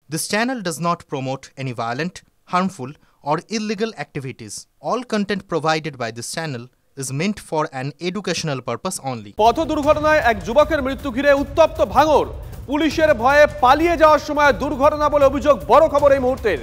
This channel does not promote any violent, harmful, or illegal activities. All content provided by this channel is meant for an educational purpose only. পথ দুর্ঘটনায় এক যুবকের মৃত্যু ঘিরে উত্তপ্ত ভাঙড়। পুলিশের ভয়ে পালিয়ে যাওয়ার সময় দুর্ঘটনা বলে অভিযোগ। বড় খবর এই মুহূর্তের।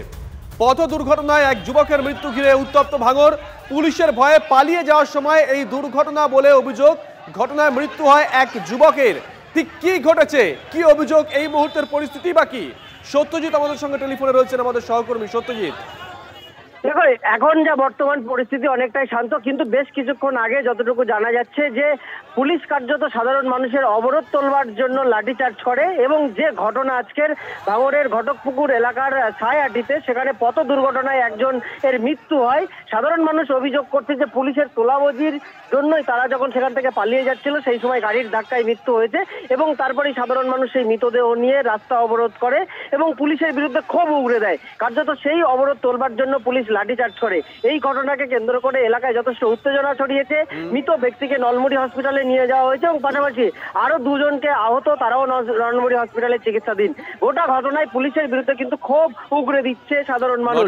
পথ দুর্ঘটনায় এক যুবকের মৃত্যু ঘিরে উত্তপ্ত ভাঙড়। পুলিশের ভয়ে পালিয়ে যাওয়ার সময় এই দুর্ঘটনা বলে অভিযোগ। ঘটনায় মৃত্যু হয় এক যুবকের। ঠিক কি ঘটেছে, কি অভিযোগ, এই মুহূর্তের পরিস্থিতি বাকি? সত্যজিৎ আমাদের সঙ্গে টেলিফোনে রয়েছেন, আমাদের সহকর্মী সত্যজিৎ। দেখো, এখন যা বর্তমান পরিস্থিতি অনেকটাই শান্ত, কিন্তু বেশ কিছুক্ষণ আগে যতটুকু জানা যাচ্ছে যে পুলিশ কার্যত সাধারণ মানুষের অবরোধ তোলবার জন্য লাঠিচার্জ করে এবং যে ঘটনা আজকের ভাঙড়ের ঘটকপুকুর এলাকার ছায়াটিতে, সেখানে পথ দুর্ঘটনায় একজন এর মৃত্যু হয়। সাধারণ মানুষ অভিযোগ করছে যে পুলিশের তোলাবাজির জন্যই তারা যখন সেখান থেকে পালিয়ে যাচ্ছিল সেই সময় গাড়ির ধাক্কায় মৃত্যু হয়েছে এবং তারপরেই সাধারণ মানুষ সেই মৃতদেহ নিয়ে রাস্তা অবরোধ করে এবং পুলিশের বিরুদ্ধে ক্ষোভ উগড়ে দেয়। কার্যত সেই অবরোধ তোলবার জন্য পুলিশ লাঠিচার্জ করে। এই ঘটনাকে কেন্দ্র করে এলাকায় যথেষ্ট উত্তেজনা ছড়িয়েছে। মৃত ব্যক্তিকে নলমুড়ি হসপিটালে নিয়ে যাওয়া হয়েছে এবং পাশাপাশি আরো দুজনকে আহত, তারাও নলমুড়ি হসপিটালে চিকিৎসাধীন। গোটা ঘটনায় পুলিশের বিরুদ্ধে কিন্তু ক্ষোভ উগড়ে দিচ্ছে সাধারণ মানুষ।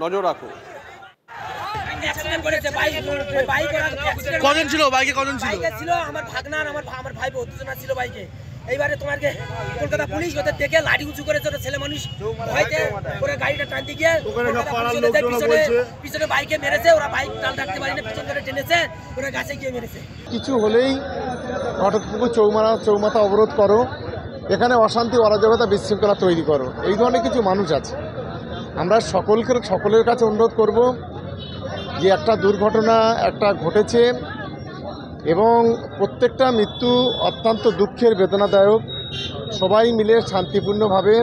নজর রাখো। কজন ছিল বাইকে? কজন ছিল? আমার ভাগনার আমার ভাই দুজনা ছিল বাইকে। এইবারে তোমাকে কলকাতা পুলিশ ওদের দেখে লাঠি উঁচু করেছে, ছেলে মানুষ ভয়তে করে গাড়িটা টানতে গিয়ে পিছনে বাইকে মেরেছে। ওরা বাইক টান থাকতে পারেনি, পিছন ধরে টেনেছে, ওরা গাছে গিয়ে মেরেছে। কিছু হলেই ঘটকপুকুর চৌমাথা অবরোধ করো, এখানে অশান্তি অরাজকতা বিশৃঙ্খলা তৈরি করো, এই ধরনের কিছু মানুষ আছে। আমরা সকলের কাছে অনুরোধ করব যে একটা দুর্ঘটনা ঘটেছে এবং প্রত্যেকটা মৃত্যু অত্যন্ত দুঃখের, বেদনাদায়ক। সবাই মিলে শান্তিপূর্ণভাবে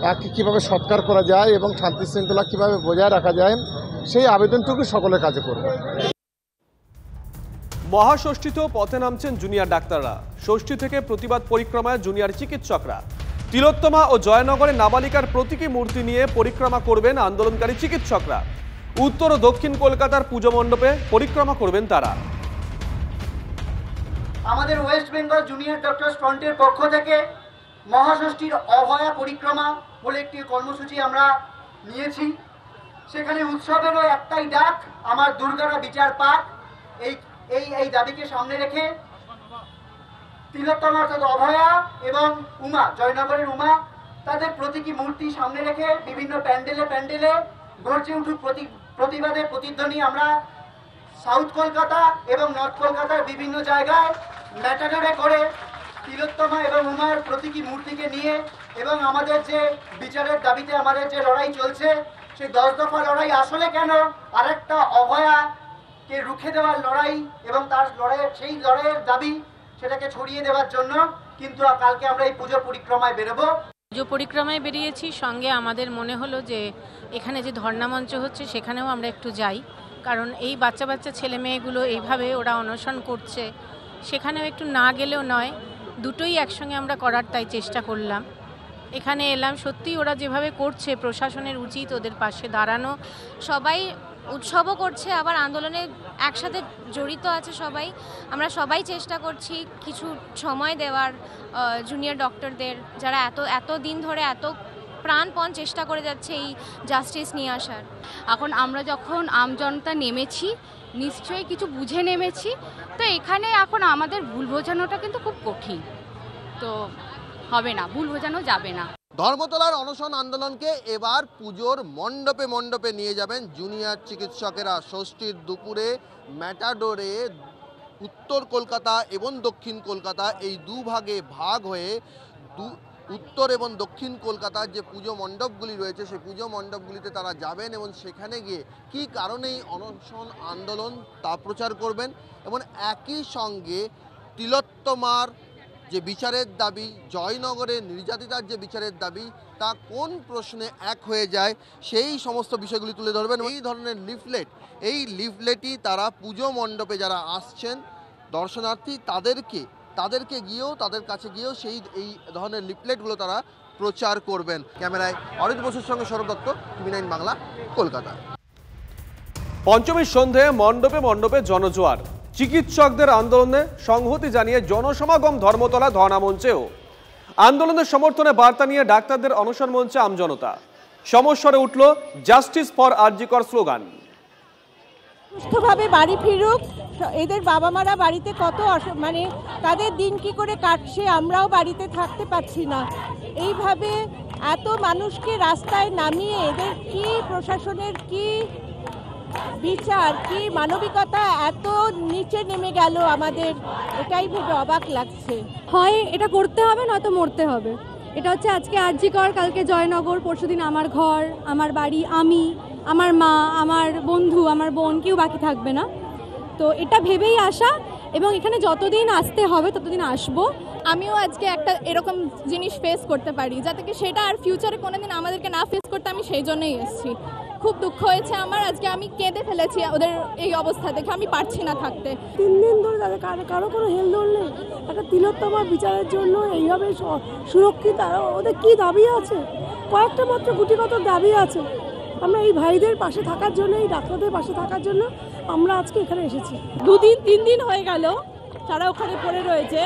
তাকে কীভাবে সৎকার করা যায় এবং শান্তি শৃঙ্খলা কীভাবে বজায় রাখা যায় সেই আবেদনটুকু সকলের কাছে করব। মহাষষ্ঠীতেও পথে নামছেন জুনিয়র ডাক্তাররা। ষষ্ঠী থেকে প্রতিবাদ পরিক্রমায় জুনিয়র চিকিৎসকরা। তিলোত্তমা ও জয়নগরে নাবালিকার প্রতীকী মূর্তি নিয়ে পরিক্রমা করবেন আন্দোলনকারী চিকিৎসকরা। উত্তর ও দক্ষিণ কলকাতার পুজো মণ্ডপে পরিক্রমা করবেন তারা। আমাদের ওয়েস্ট বেঙ্গল জুনিয়র ডক্টরস ফ্রন্টের পক্ষ থেকে মহাষষ্ঠীর অভয়া পরিক্রমা বলে একটি কর্মসূচি আমরা নিয়েছি। সেখানে উৎসবেরও একটাই ডাক, আমার দুর্গারা বিচার পাক। এই দাবিকে সামনে রেখে তিলোত্তমা অর্থাৎ অভয়া এবং উমা, জয়নগরের উমা, তাদের প্রতীকী মূর্তি সামনে রেখে বিভিন্ন প্যান্ডেলে গর্জে উঠুক প্রতিবাদের প্রতিধ্বনি। আমরা সাউথ কলকাতা এবং নর্থ কলকাতার বিভিন্ন জায়গায় ম্যাটাডোরে করে তিলোত্তমা এবং উমার প্রতীকী মূর্তিকে নিয়ে এবং আমাদের যে বিচারের দাবিতে আমাদের যে লড়াই চলছে, সেই 10 দফা লড়াই আসলে কেন আরেকটা অভয়াকে রুখে দেওয়ার লড়াই এবং তার সেই লড়াইয়ের দাবি সেটাকে ছড়িয়ে দেওয়ার জন্য কিন্তু কালকে আমরা এই পুজো পরিক্রমায় বেরোবো। পুজো পরিক্রমায় বেরিয়েছি, সঙ্গে আমাদের মনে হলো যে এখানে যে ধর্ণামঞ্চ হচ্ছে সেখানেও আমরা একটু যাই, কারণ এই বাচ্চা ছেলে মেয়েগুলো এইভাবে ওরা অনশন করছে, সেখানেও একটু না গেলেও নয়, দুটোই একসঙ্গে আমরা করার তাই চেষ্টা করলাম। এখানে এলাম, সত্যিই ওরা যেভাবে করছে প্রশাসনের উচিত ওদের পাশে দাঁড়ানো। সবাই উৎসবও করছে, আবার আন্দোলনে একসাথে জড়িত আছে সবাই। আমরা সবাই চেষ্টা করছি কিছু সময় দেওয়ার জুনিয়র ডক্টরদের, যারা এত দিন ধরে এত প্রাণপণ চেষ্টা করে যাচ্ছে এই জাস্টিস নিয়ে আসার। এখন আমরা যখন আমজনতা নেমেছি, নিশ্চয়ই কিছু বুঝে নেমেছি, তো এখানে এখন আমাদের ভুল বোঝানোটা কিন্তু খুব কঠিন, তো হবে না, ভুল বোঝানো যাবে না। ধর্মতলার অনশন আন্দোলনকে এবার পুজোর মণ্ডপে নিয়ে যাবেন জুনিয়র চিকিৎসকেরা। ষষ্ঠীর দুপুরে ম্যাটাডোরে উত্তর কলকাতা এবং দক্ষিণ কলকাতা এই দুভাগে ভাগ হয়ে উত্তর এবং দক্ষিণ কলকাতার যে পুজো মণ্ডপগুলি রয়েছে সেই পুজো মণ্ডপগুলিতে তারা যাবেন এবং সেখানে গিয়ে কী কারণে এই অনশন আন্দোলন তা প্রচার করবেন এবং একই সঙ্গে তিলোত্তমার যে বিচারের দাবি, জয়নগরের নির্যাতিতার যে বিচারের দাবি, তা কোন প্রশ্নে এক হয়ে যায় সেই সমস্ত বিষয়গুলি তুলে ধরবেন। এই ধরনের এই লিফলেটই তারা পুজো মণ্ডপে যারা আসছেন দর্শনার্থী তাদেরকে গিয়েও, তাদের কাছে গিয়েও এই ধরনের লিফলেটগুলো তারা প্রচার করবেন। ক্যামেরায় অরিত বসুর সঙ্গে সৌরভ দত্ত, TV9 বাংলা, কলকাতা। পঞ্চমীর সন্ধে মণ্ডপে জনজোয়ার। চিকিৎসকদের আন্দোলনে সংহতি জানিয়ে জনসমাগম ধর্মতলা ধর্ণামঞ্চেও। আন্দোলনের সমর্থনে বার্তা নিয়ে ডাক্তারদের অনশন মঞ্চে আমজনতা। সমস্বরে উঠল জাস্টিস ফর আরজি কর স্লোগান। সুস্থভাবে বাড়ি ফিরুক, এদের বাবা মারা বাড়িতে কত মানে তাদের দিন কি করে কাটছে, আমরাও বাড়িতে থাকতে পারছি না। এইভাবে এত মানুষকে রাস্তায় নামিয়ে এদের কি প্রশাসনের কি বিচার, কি মানবিকতা এত নিচে নেমে গেল আমাদের, এটাই ভেবে অবাক লাগছে। হয় এটা করতে হবে নয়তো মরতে হবে। এটা হচ্ছে আজকে আরজি কর, কালকে জয়নগর, পরশুদিন আমার ঘর, আমার বাড়ি, আমি, আমার মা, আমার বন্ধু, আমার বোন, কেউ বাকি থাকবে না। তো এটা ভেবেই আসা, এবং এখানে যতদিন আসতে হবে ততদিন আসবো। আমিও আজকে একটা এরকম জিনিস ফেস করতে পারি, যাতে কি সেটা আর ফিউচারে কোনোদিন আমাদেরকে না ফেস করতে, আমি সেই জন্যই এসেছি। খুব দুঃখ হয়েছে আমার, আজকে আমি কেঁদে ফেলেছি ওদের এই অবস্থা দেখে, আমি পারছি না থাকতে। 3 দিন ধরে তাদের কারো কোনো হেলদোল নেই। একটা তিলোত্তমা বিচারের জন্য এইভাবে সুরক্ষিত, ওদের কি দাবি আছে? কয়েকটা মাত্র গুটিগত দাবি আছে। আমরা এই ভাইদের পাশে থাকার জন্য, এই ডাক্তারদের পাশে থাকার জন্য আমরা আজকে এখানে এসেছি। 2 দিন 3 দিন হয়ে গেল তারা ওখানে পড়ে রয়েছে,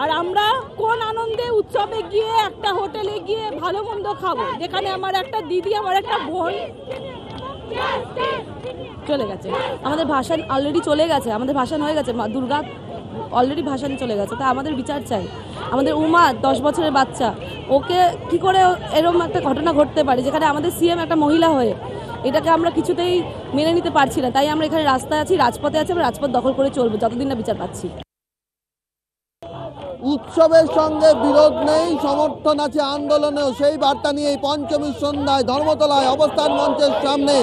আর আমরা কোন আনন্দে উৎসবে গিয়ে একটা হোটেলে গিয়ে ভালো মন্দ খাবো, যেখানে আমার একটা দিদি, আমার একটা বোন চলে গেছে। আমাদের ভাষণ অলরেডি চলে গেছে, আমাদের ভাষণ হয়ে গেছে, মা দুর্গা অলরেডি ভাষণ চলে গেছে। তা আমাদের বিচার চাই। আমাদের উমা 10 বছরের বাচ্চা, ওকে কি করে এরকম একটা ঘটনা ঘটতে পারে, যেখানে আমাদের সিএম একটা মহিলা হয়ে, এটাকে আমরা কিছুতেই মেনে নিতে পারছি না। তাই আমরা এখানে রাস্তায় আছি, রাজপথে আছি, আমরা রাজপথ দখল করে চলবো যতদিন না বিচার পাচ্ছি। উৎসবের সঙ্গে বিরোধ নেই, সমর্থন আছে আন্দোলনেও। সেই বার্তা নিয়ে পঞ্চমীর সন্ধ্যায় ধর্মতলায় অবস্থান মঞ্চের সামনে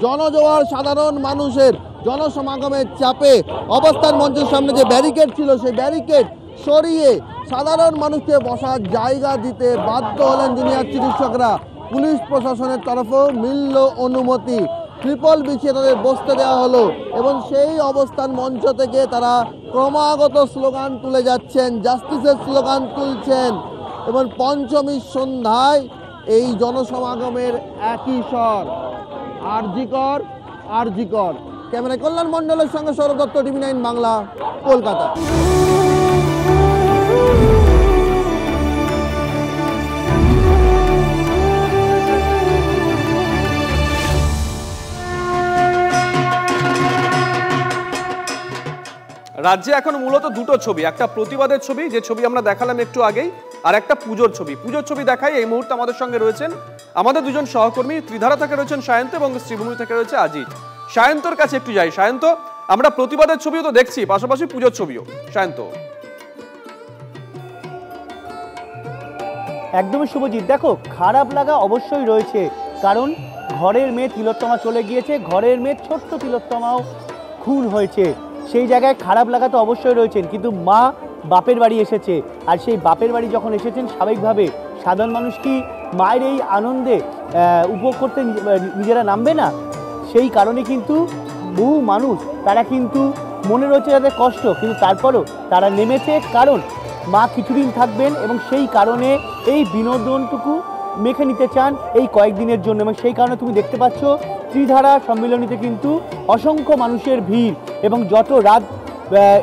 জনজোয়ার, সাধারণ মানুষের জনসমাগমের চাপে অবস্থান মঞ্চের সামনে যে ব্যারিকেড ছিল, সেই ব্যারিকেড সরিয়ে সাধারণ মানুষকে বসার জায়গা দিতে বাধ্য হলেন জুনিয়র চিকিৎসকরা। পুলিশ প্রশাসনের তরফেও মিলল অনুমতি, ট্রিপল বিছিয়ে তাদের বসতে দেওয়া হলো, এবং সেই অবস্থান মঞ্চ থেকে তারা ক্রমাগত স্লোগান তুলে যাচ্ছেন, জাস্টিসের স্লোগান তুলছেন। এবং পঞ্চমীর সন্ধ্যায় এই জনসমাগমের একই স্বর, আরজি কর, আরজি কর। ক্যামেরায় কল্যাণ মণ্ডলের সঙ্গে সৌরভ দত্ত, টিভি 9 বাংলা, কলকাতা। রাজ্যে এখন মূলত দুটো ছবি, একটা প্রতিবাদের ছবি, যে ছবি আমরা দেখালাম একটু আগেই, আর একটা পুজোর ছবি। পুজোর ছবি দেখাই। এই মুহূর্তে আমাদের সঙ্গে রয়েছেন আমাদের দুজন সহকর্মী। ত্রিধারা থেকে রয়েছেন সায়ন্ত এবং শ্রীভূমি থেকে রয়েছে আজিজ। সায়ন্তর কাছে একটু যাই। সায়ন্ত, আমরা প্রতিবাদের ছবিও তো দেখছি, পাশাপাশি পুজোর ছবিও। সায়ন্ত। একদমই শুভজিৎ, দেখো খারাপ লাগা অবশ্যই রয়েছে, কারণ ঘরের মেয়ে তিলোত্তমা চলে গিয়েছে, ঘরের মেয়ে ছোট্ট তিলোত্তমাও খুন হয়েছে। সেই জায়গায় খারাপ লাগা তো অবশ্যই রয়েছেন, কিন্তু মা বাপের বাড়ি এসেছে, আর সেই বাপের বাড়ি যখন এসেছেন, স্বাভাবিকভাবে সাধারণ মানুষ কি মায়ের এই আনন্দে উপভোগ করতে নিজেরা নামবে না? সেই কারণে কিন্তু বহু মানুষ, তারা কিন্তু মনে রয়েছে যাদের কষ্ট, কিন্তু তারপরও তারা নেমেছে, কারণ মা কিছুদিন থাকবেন এবং সেই কারণে এই বিনোদনটুকু মেখে নিতে চান এই কয়েকদিনের জন্য। এবং সেই কারণে তুমি দেখতে পাচ্ছ ত্রিধারা সম্মেলনীতে কিন্তু অসংখ্য মানুষের ভিড়, এবং যত রাত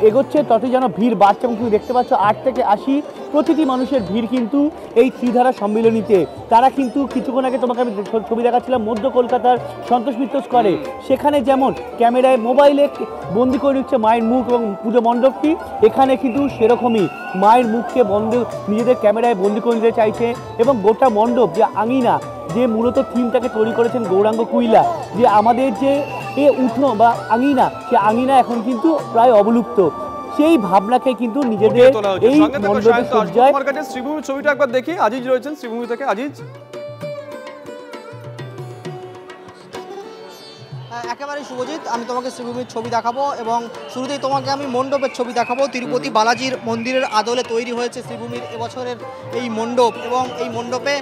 এগোচ্ছে ততই যেন ভিড় বাড়ছে। এবং তুমি দেখতে পাচ্ছ 8 থেকে 80 প্রতিটি মানুষের ভিড় কিন্তু এই ত্রিধারা সম্মেলনীতে। তারা কিন্তু কিছুক্ষণ আগে তোমাকে আমি ছবি দেখাচ্ছিলাম মধ্য কলকাতার সন্তোষ মিত্র স্কোয়ারে, সেখানে যেমন ক্যামেরায় মোবাইলে বন্দি করে দিচ্ছে মায়ের মুখ এবং পুজো মণ্ডপটি, এখানে কিন্তু সেরকমই মায়ের মুখকে নিজেদের ক্যামেরায় বন্দি করে নিতে চাইছে। এবং গোটা মণ্ডপ, যে আঙিনা, যে মূলত থিমটাকে তৈরি করেছেন গৌরাঙ্গ কুইলা, যে আমাদের যে উঠোন বা আঙিনা, সে আঙিনা এখন কিন্তু প্রায় অবলুপ্ত। সেই ভাবনাকে কিন্তু নিজেদের এই মণ্ডপে সজ্জায়। আমার কাছে শ্রীভূমির ছবিটা একবার দেখি। আজিজ রয়েছেন শ্রীভূমি থেকে। আজিজ। একেবারে শুভজিৎ, আমি তোমাকে শ্রীভূমির ছবি দেখাবো, এবং শুরুতেই তোমাকে আমি মণ্ডপের ছবি দেখাবো। তিরুপতি বালাজির মন্দিরের আদলে তৈরি হয়েছে শ্রীভূমির এবছরের এই মণ্ডপ, এবং এই মণ্ডপে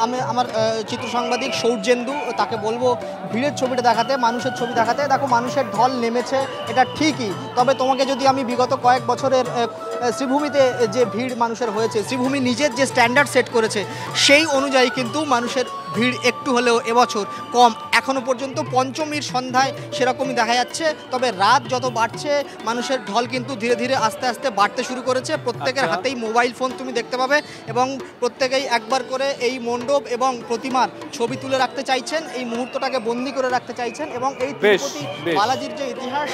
আমি আমার চিত্র সাংবাদিক সৌর্যেন্দু, তাকে বলবো ভিড়ের ছবিটা দেখাতে, মানুষের ছবি দেখাতে। দেখো মানুষের ঢল নেমেছে, এটা ঠিকই, তবে তোমাকে যদি আমি বিগত কয়েক বছরের শ্রীভূমিতে যে ভিড় মানুষের হয়েছে, শ্রীভূমি নিজের যে স্ট্যান্ডার্ড সেট করেছে সেই অনুযায়ী কিন্তু মানুষের ভিড় একটু হলেও এবছর কম। এখনো পর্যন্ত পঞ্চমীর সন্ধ্যায় সেরকমই দেখা যাচ্ছে। তবে রাত যত বাড়ছে মানুষের ঢল কিন্তু ধীরে ধীরে আস্তে আস্তে বাড়তে শুরু করেছে। প্রত্যেকের হাতেই মোবাইল ফোন তুমি দেখতে পাবে এবং প্রত্যেকেই একবার করে এই মণ্ডপ এবং প্রতিমার ছবি তুলে রাখতে চাইছেন, এই মুহূর্তটাকে বন্দি করে রাখতে চাইছেন। এবং এই তিরুপতি বালাজির যে ইতিহাস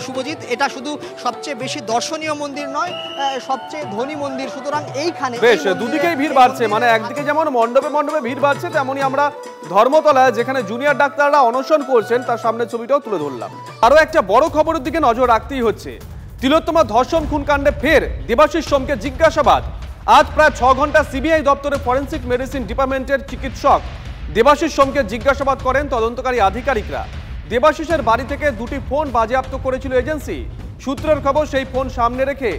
শুভজিৎ, এটা শুধু সবচেয়ে বেশি দর্শনীয় মন্দির নয়, সবচেয়ে ধনী মন্দির। সুতরাং এইখানে বেশ দুদিকেই ভিড় বাড়ছে, মানে একদিকে যেমন মণ্ডপে মণ্ডপে ভিড় বাড়ছে, তেমনি আমরা ধর্মতলায় যেখানে জুনিয়র ডাক্তাররা অনশন করছেন তার সামনে ছবিটাও তুলে ধরলাম। আরো একটা বড় খবরের দিকে নজর রাখতেই হচ্ছে। তিলোত্তমা ধর্ষণ খুনকাণ্ডে ফের দেবাশিস সোমকে জিজ্ঞাসাবাদ। আজ প্রায় 6 ঘন্টা সিবিআই দপ্তরে ফরেন্সিক মেডিসিন ডিপার্টমেন্টের চিকিৎসক দেবাশিস সোমকে জিজ্ঞাসাবাদ করেন তদন্তকারী আধিকারিকরা। দেবাশিসের বাড়ি থেকে 2টি ফোন বাজেয়াপ্ত করেছিল এজেন্সি। সূত্রের খবর, সেই ফোন সামনে রেখে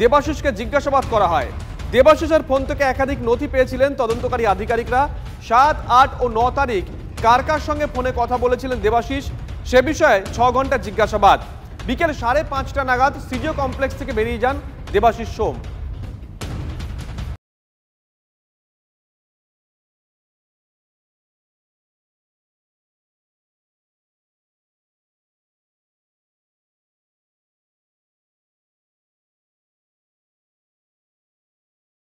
দেবাশিসকে জিজ্ঞাসাবাদ করা হয়। দেবাশিসের ফোন থেকে একাধিক নথি পেয়েছিলেন তদন্তকারী আধিকারিকরা। 7, 8 ও 9 তারিখ কার কার সঙ্গে ফোনে কথা বলেছিলেন দেবাশিস, সে বিষয়ে 6 ঘন্টা জিজ্ঞাসাবাদ। বিকেল 5:30 নাগাদ সিজিও কমপ্লেক্স থেকে বেরিয়ে যান দেবাশিস সোম।